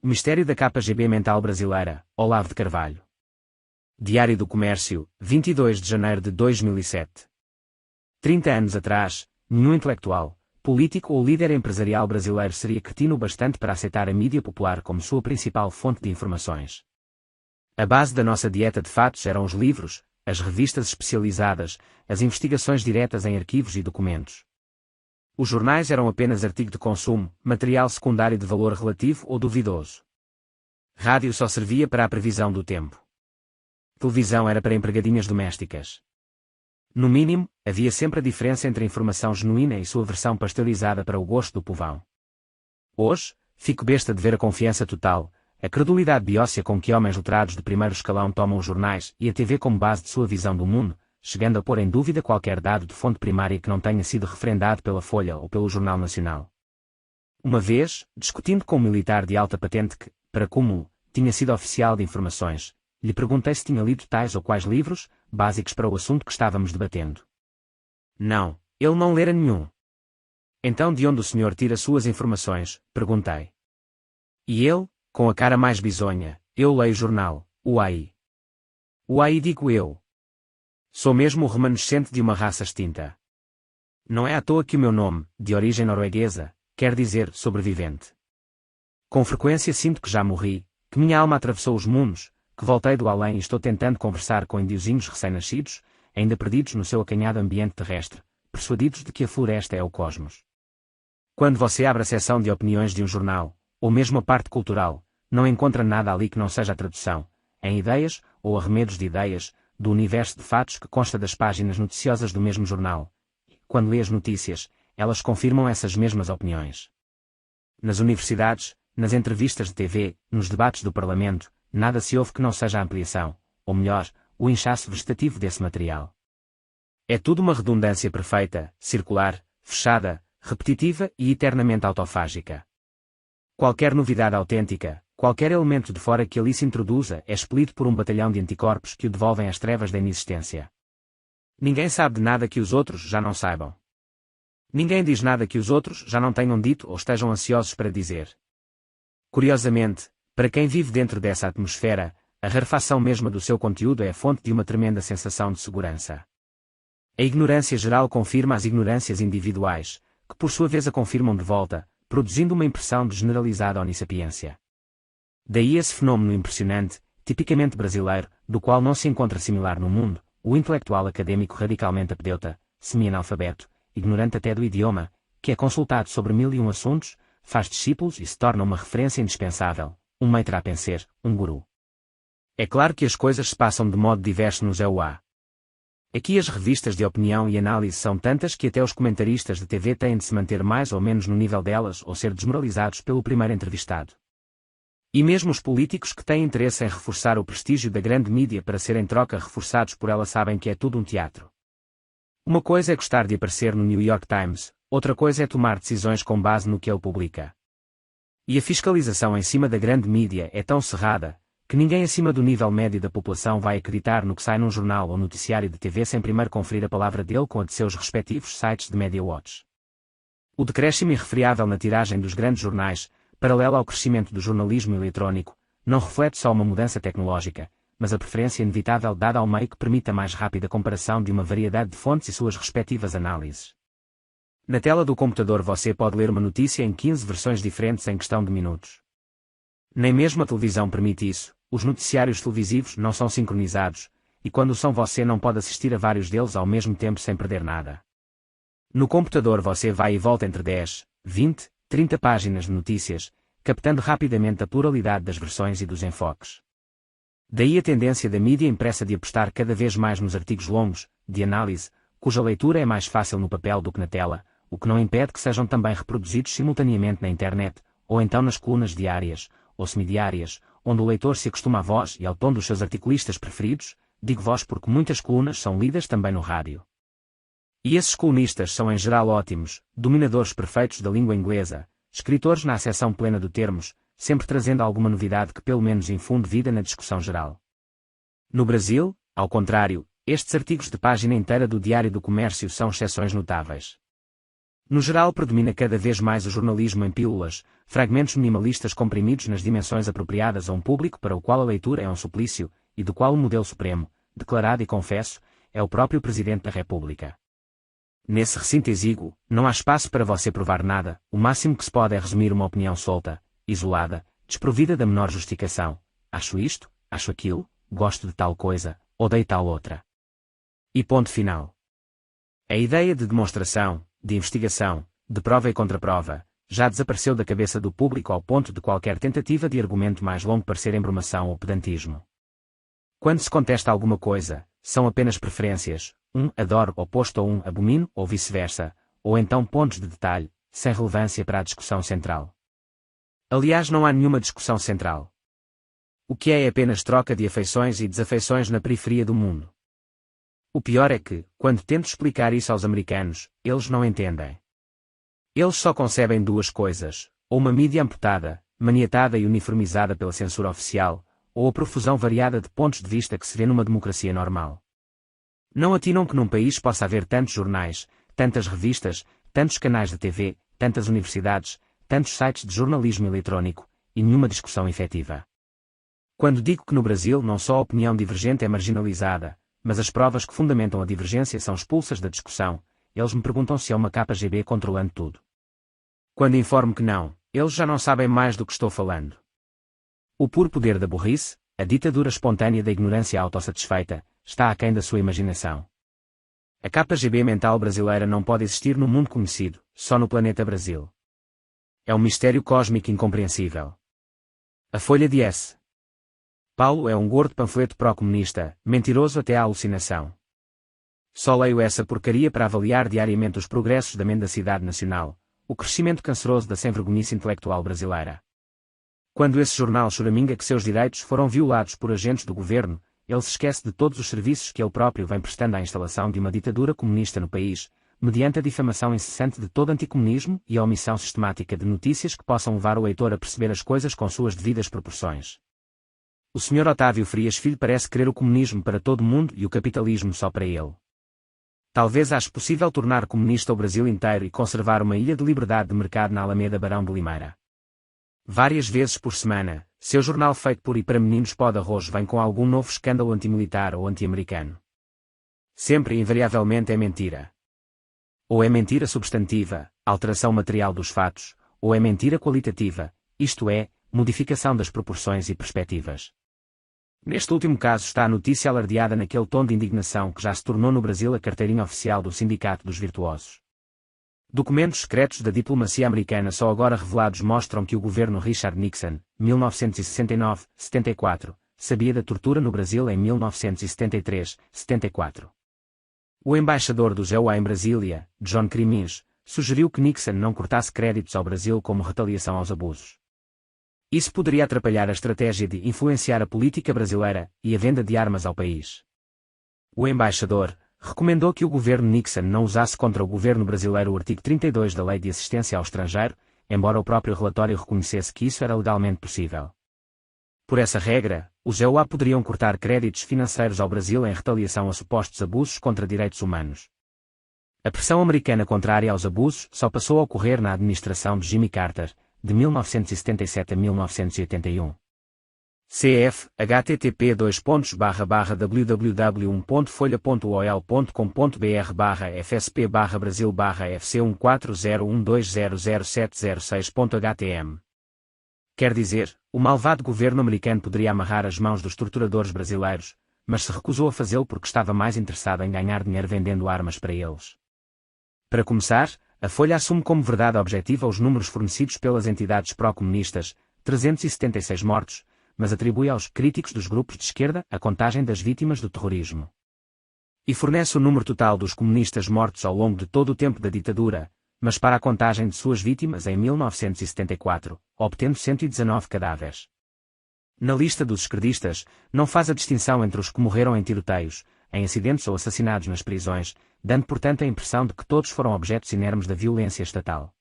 mistério da KGB mental brasileira, Olavo de Carvalho. Diário do Comércio, 22 de janeiro de 2007. 30 anos atrás, nenhum intelectual, político ou líder empresarial brasileiro seria cretino o bastante para aceitar a mídia popular como sua principal fonte de informações. A base da nossa dieta de fatos eram os livros, as revistas especializadas, as investigações diretas em arquivos e documentos. Os jornais eram apenas artigo de consumo, material secundário de valor relativo ou duvidoso. Rádio só servia para a previsão do tempo. Televisão era para empregadinhas domésticas. No mínimo, havia sempre a diferença entre a informação genuína e sua versão pasteurizada para o gosto do povão. Hoje, fico besta de ver a confiança total, a credulidade biócia com que homens letrados de primeiro escalão tomam os jornais e a TV como base de sua visão do mundo, chegando a pôr em dúvida qualquer dado de fonte primária que não tenha sido referendado pela Folha ou pelo Jornal Nacional. Uma vez, discutindo com um militar de alta patente que, para cúmulo, tinha sido oficial de informações, lhe perguntei se tinha lido tais ou quais livros, básicos para o assunto que estávamos debatendo. Não, ele não lera nenhum. Então de onde o senhor tira suas informações? Perguntei. E ele, com a cara mais bizonha, eu leio jornal, uai. Uai digo eu. Sou mesmo o remanescente de uma raça extinta. Não é à toa que o meu nome, de origem norueguesa, quer dizer sobrevivente. Com frequência sinto que já morri, que minha alma atravessou os mundos, que voltei do além e estou tentando conversar com indiozinhos recém-nascidos, ainda perdidos no seu acanhado ambiente terrestre, persuadidos de que a floresta é o cosmos. Quando você abre a seção de opiniões de um jornal, ou mesmo a parte cultural, não encontra nada ali que não seja a tradução, em ideias, ou arremedos de ideias, do universo de fatos que consta das páginas noticiosas do mesmo jornal. Quando lê as notícias, elas confirmam essas mesmas opiniões. Nas universidades, nas entrevistas de TV, nos debates do Parlamento, nada se ouve que não seja a ampliação, ou melhor, o inchaço vegetativo desse material. É tudo uma redundância perfeita, circular, fechada, repetitiva e eternamente autofágica. Qualquer novidade autêntica, qualquer elemento de fora que ali se introduza é expelido por um batalhão de anticorpos que o devolvem às trevas da inexistência. Ninguém sabe de nada que os outros já não saibam. Ninguém diz nada que os outros já não tenham dito ou estejam ansiosos para dizer. Curiosamente, para quem vive dentro dessa atmosfera, a rarefação mesma do seu conteúdo é a fonte de uma tremenda sensação de segurança. A ignorância geral confirma as ignorâncias individuais, que por sua vez a confirmam de volta, produzindo uma impressão de generalizada onissapiência. Daí esse fenômeno impressionante, tipicamente brasileiro, do qual não se encontra similar no mundo, o intelectual acadêmico radicalmente apedeuta, semi-analfabeto, ignorante até do idioma, que é consultado sobre 1001 assuntos, faz discípulos e se torna uma referência indispensável, um maître à penser, um guru. É claro que as coisas se passam de modo diverso nos EUA. Aqui as revistas de opinião e análise são tantas que até os comentaristas de TV têm de se manter mais ou menos no nível delas ou ser desmoralizados pelo primeiro entrevistado. E mesmo os políticos que têm interesse em reforçar o prestígio da grande mídia para serem troca reforçados por ela sabem que é tudo um teatro. Uma coisa é gostar de aparecer no New York Times, outra coisa é tomar decisões com base no que ele publica. E a fiscalização em cima da grande mídia é tão cerrada, que ninguém acima do nível médio da população vai acreditar no que sai num jornal ou noticiário de TV sem primeiro conferir a palavra dele com a de seus respectivos sites de Media Watch. O decréscimo irrefriável na tiragem dos grandes jornais, paralelo ao crescimento do jornalismo eletrónico, não reflete só uma mudança tecnológica, mas a preferência inevitável dada ao meio que permite a mais rápida comparação de uma variedade de fontes e suas respectivas análises. Na tela do computador você pode ler uma notícia em 15 versões diferentes em questão de minutos. Nem mesmo a televisão permite isso, os noticiários televisivos não são sincronizados, e quando são você não pode assistir a vários deles ao mesmo tempo sem perder nada. No computador você vai e volta entre 10, 20, 30 páginas de notícias, captando rapidamente a pluralidade das versões e dos enfoques. Daí a tendência da mídia impressa de apostar cada vez mais nos artigos longos, de análise, cuja leitura é mais fácil no papel do que na tela, o que não impede que sejam também reproduzidos simultaneamente na internet, ou então nas colunas diárias, ou semidiárias, onde o leitor se acostuma à voz e ao tom dos seus articulistas preferidos, digo voz porque muitas colunas são lidas também no rádio. E esses colunistas são em geral ótimos, dominadores perfeitos da língua inglesa, escritores na acessão plena do termos, sempre trazendo alguma novidade que pelo menos infunde vida na discussão geral. No Brasil, ao contrário, estes artigos de página inteira do Diário do Comércio são exceções notáveis. No geral predomina cada vez mais o jornalismo em pílulas, fragmentos minimalistas comprimidos nas dimensões apropriadas a um público para o qual a leitura é um suplício, e do qual o modelo supremo, declarado e confesso, é o próprio Presidente da República. Nesse recinto exíguo, não há espaço para você provar nada, o máximo que se pode é resumir uma opinião solta, isolada, desprovida da menor justificação. Acho isto, acho aquilo, gosto de tal coisa, odeio tal outra. E ponto final. A ideia de demonstração, de investigação, de prova e contraprova, já desapareceu da cabeça do público ao ponto de qualquer tentativa de argumento mais longo parecer embromação ou pedantismo. Quando se contesta alguma coisa, são apenas preferências, adoro oposto a abomino ou vice-versa, ou então pontos de detalhe, sem relevância para a discussão central. Aliás, não há nenhuma discussão central. O que é apenas troca de afeições e desafeições na periferia do mundo. O pior é que, quando tento explicar isso aos americanos, eles não entendem. Eles só concebem duas coisas, ou uma mídia amputada, maniatada e uniformizada pela censura oficial, ou a profusão variada de pontos de vista que se vê numa democracia normal. Não atinam que num país possa haver tantos jornais, tantas revistas, tantos canais de TV, tantas universidades, tantos sites de jornalismo eletrônico, e nenhuma discussão efetiva. Quando digo que no Brasil não só a opinião divergente é marginalizada, mas as provas que fundamentam a divergência são expulsas da discussão, eles me perguntam se é uma KGB controlando tudo. Quando informo que não, eles já não sabem mais do que estou falando. O puro poder da burrice, a ditadura espontânea da ignorância autossatisfeita, está aquém da sua imaginação. A KGB mental brasileira não pode existir no mundo conhecido, só no planeta Brasil. É um mistério cósmico incompreensível. A Folha de S. Paulo é um gordo panfleto pró-comunista, mentiroso até à alucinação. Só leio essa porcaria para avaliar diariamente os progressos da mendacidade nacional, o crescimento canceroso da sem-vergonhice intelectual brasileira. Quando esse jornal choraminga que seus direitos foram violados por agentes do governo, ele se esquece de todos os serviços que ele próprio vem prestando à instalação de uma ditadura comunista no país, mediante a difamação incessante de todo anticomunismo e a omissão sistemática de notícias que possam levar o leitor a perceber as coisas com suas devidas proporções. O Sr. Otávio Frias Filho parece querer o comunismo para todo mundo e o capitalismo só para ele. Talvez ache possível tornar comunista o Brasil inteiro e conservar uma ilha de liberdade de mercado na Alameda Barão de Limeira. Várias vezes por semana, seu jornal feito por e para meninos pó de arroz vem com algum novo escândalo antimilitar ou anti-americano. Sempre e invariavelmente é mentira. Ou é mentira substantiva, alteração material dos fatos, ou é mentira qualitativa, isto é, modificação das proporções e perspectivas. Neste último caso está a notícia alardeada naquele tom de indignação que já se tornou no Brasil a carteirinha oficial do Sindicato dos Virtuosos. Documentos secretos da diplomacia americana só agora revelados mostram que o governo Richard Nixon, 1969-74, sabia da tortura no Brasil em 1973-74. O embaixador do GEUA em Brasília, John Crimmins, sugeriu que Nixon não cortasse créditos ao Brasil como retaliação aos abusos. Isso poderia atrapalhar a estratégia de influenciar a política brasileira e a venda de armas ao país. O embaixador recomendou que o governo Nixon não usasse contra o governo brasileiro o artigo 32 da Lei de Assistência ao Estrangeiro, embora o próprio relatório reconhecesse que isso era legalmente possível. Por essa regra, os GEUA poderiam cortar créditos financeiros ao Brasil em retaliação a supostos abusos contra direitos humanos. A pressão americana contrária aos abusos só passou a ocorrer na administração de Jimmy Carter, de 1977 a 1981. Cf. http://www.folha.ol.com.br/fsp/brasil/fc14012007006.htm. Quer dizer, o malvado governo americano poderia amarrar as mãos dos torturadores brasileiros, mas se recusou a fazê-lo porque estava mais interessado em ganhar dinheiro vendendo armas para eles. Para começar, a Folha assume como verdade objetiva os números fornecidos pelas entidades pró-comunistas, 376 mortos, mas atribui aos críticos dos grupos de esquerda a contagem das vítimas do terrorismo. E fornece o número total dos comunistas mortos ao longo de todo o tempo da ditadura, mas para a contagem de suas vítimas em 1974, obtendo 119 cadáveres. Na lista dos esquerdistas, não faz a distinção entre os que morreram em tiroteios, em acidentes ou assassinados nas prisões, dando portanto a impressão de que todos foram objetos inermes da violência estatal.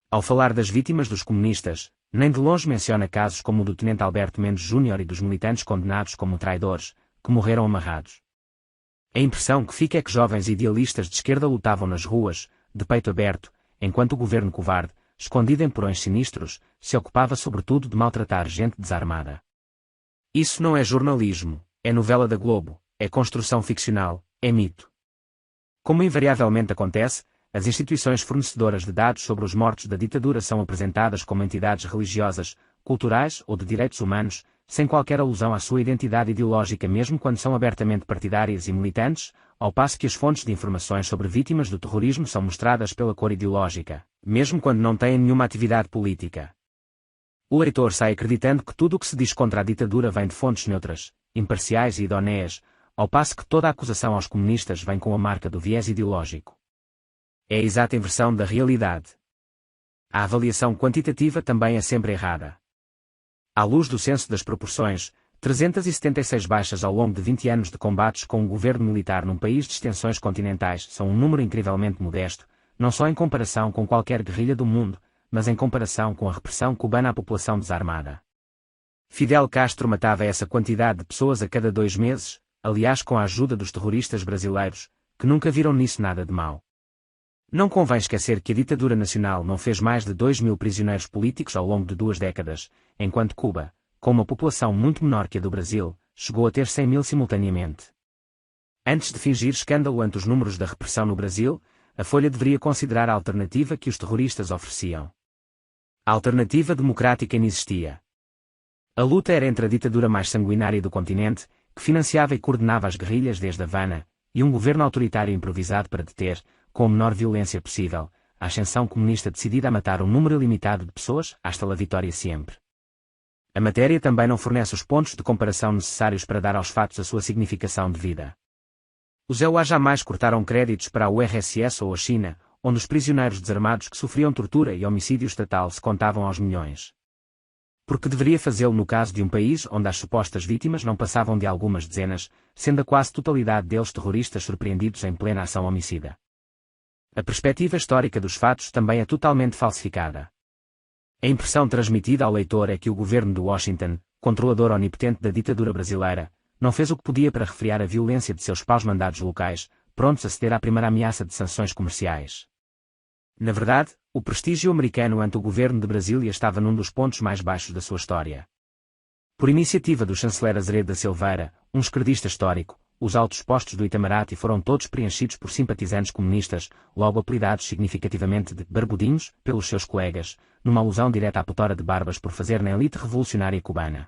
Ao falar das vítimas dos comunistas, nem de longe menciona casos como o do Tenente Alberto Mendes Júnior e dos militantes condenados como traidores, que morreram amarrados. A impressão que fica é que jovens idealistas de esquerda lutavam nas ruas, de peito aberto, enquanto o governo covarde, escondido em porões sinistros, se ocupava sobretudo de maltratar gente desarmada. Isso não é jornalismo, é novela da Globo, é construção ficcional, é mito. Como invariavelmente acontece, as instituições fornecedoras de dados sobre os mortos da ditadura são apresentadas como entidades religiosas, culturais ou de direitos humanos, sem qualquer alusão à sua identidade ideológica mesmo quando são abertamente partidárias e militantes, ao passo que as fontes de informações sobre vítimas do terrorismo são mostradas pela cor ideológica, mesmo quando não têm nenhuma atividade política. O leitor sai acreditando que tudo o que se diz contra a ditadura vem de fontes neutras, imparciais e idóneas, ao passo que toda a acusação aos comunistas vem com a marca do viés ideológico. É a exata inversão da realidade. A avaliação quantitativa também é sempre errada. À luz do senso das proporções, 376 baixas ao longo de 20 anos de combates com um governo militar num país de extensões continentais são um número incrivelmente modesto, não só em comparação com qualquer guerrilha do mundo, mas em comparação com a repressão cubana à população desarmada. Fidel Castro matava essa quantidade de pessoas a cada 2 meses, aliás com a ajuda dos terroristas brasileiros, que nunca viram nisso nada de mau. Não convém esquecer que a ditadura nacional não fez mais de 2.000 prisioneiros políticos ao longo de 2 décadas, enquanto Cuba, com uma população muito menor que a do Brasil, chegou a ter 100.000 simultaneamente. Antes de fingir escândalo ante os números da repressão no Brasil, a Folha deveria considerar a alternativa que os terroristas ofereciam. A alternativa democrática inexistia. A luta era entre a ditadura mais sanguinária do continente, que financiava e coordenava as guerrilhas desde Havana, e um governo autoritário improvisado para deter, com a menor violência possível, a ascensão comunista decidida a matar um número ilimitado de pessoas, hasta la vitória sempre. A matéria também não fornece os pontos de comparação necessários para dar aos fatos a sua significação devida. Os EUA jamais cortaram créditos para a URSS ou a China, onde os prisioneiros desarmados que sofriam tortura e homicídio estatal se contavam aos milhões. Porque deveria fazê-lo no caso de um país onde as supostas vítimas não passavam de algumas dezenas, sendo a quase totalidade deles terroristas surpreendidos em plena ação homicida. A perspectiva histórica dos fatos também é totalmente falsificada. A impressão transmitida ao leitor é que o governo de Washington, controlador onipotente da ditadura brasileira, não fez o que podia para refriar a violência de seus paus-mandados locais, prontos a ceder à primeira ameaça de sanções comerciais. Na verdade, o prestígio americano ante o governo de Brasília estava num dos pontos mais baixos da sua história. Por iniciativa do chanceler Azeredo da Silveira, um esquerdista histórico, os altos postos do Itamaraty foram todos preenchidos por simpatizantes comunistas, logo apelidados significativamente de barbudinhos pelos seus colegas, numa alusão direta à petora de barbas por fazer na elite revolucionária cubana.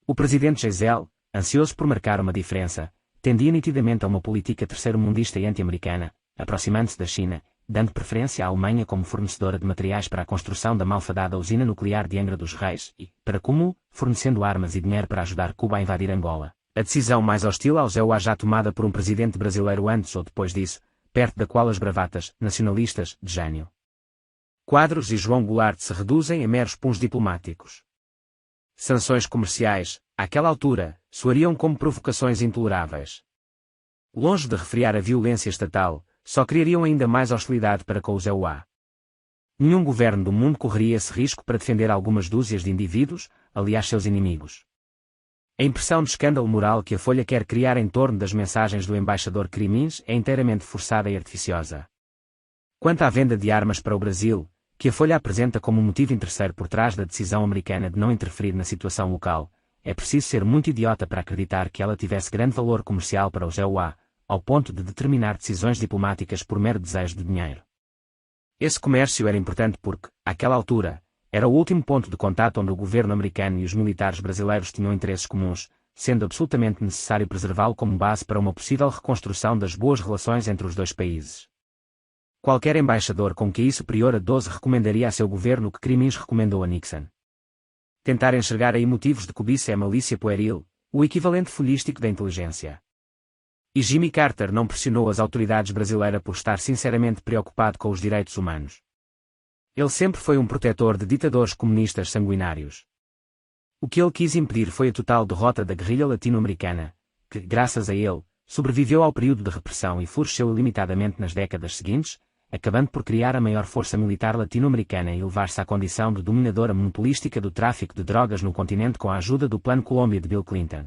O presidente Geisel, ansioso por marcar uma diferença, tendia nitidamente a uma política terceiro-mundista e anti-americana, aproximando-se da China, dando preferência à Alemanha como fornecedora de materiais para a construção da malfadada usina nuclear de Angra dos Reis e, para cúmulo, fornecendo armas e dinheiro para ajudar Cuba a invadir Angola. A decisão mais hostil aos EUA já tomada por um presidente brasileiro antes ou depois disso, perto da qual as bravatas, nacionalistas, de Jânio Quadros e João Goulart se reduzem a meros puns diplomáticos. Sanções comerciais, àquela altura, soariam como provocações intoleráveis. Longe de refriar a violência estatal, só criariam ainda mais hostilidade para com os EUA. Nenhum governo do mundo correria esse risco para defender algumas dúzias de indivíduos, aliás seus inimigos. A impressão de escândalo moral que a Folha quer criar em torno das mensagens do embaixador Crimins é inteiramente forçada e artificiosa. Quanto à venda de armas para o Brasil, que a Folha apresenta como motivo interesseiro por trás da decisão americana de não interferir na situação local, é preciso ser muito idiota para acreditar que ela tivesse grande valor comercial para os EUA, ao ponto de determinar decisões diplomáticas por mero desejo de dinheiro. Esse comércio era importante porque, àquela altura, era o último ponto de contato onde o governo americano e os militares brasileiros tinham interesses comuns, sendo absolutamente necessário preservá-lo como base para uma possível reconstrução das boas relações entre os dois países. Qualquer embaixador com QI superior a 12 recomendaria a seu governo o que Crimins recomendou a Nixon. Tentar enxergar aí motivos de cobiça é malícia pueril, o equivalente folhístico da inteligência. E Jimmy Carter não pressionou as autoridades brasileiras por estar sinceramente preocupado com os direitos humanos. Ele sempre foi um protetor de ditadores comunistas sanguinários. O que ele quis impedir foi a total derrota da guerrilha latino-americana, que, graças a ele, sobreviveu ao período de repressão e floresceu ilimitadamente nas décadas seguintes, acabando por criar a maior força militar latino-americana e elevar-se à condição de dominadora monopolística do tráfico de drogas no continente com a ajuda do Plano Colômbia de Bill Clinton.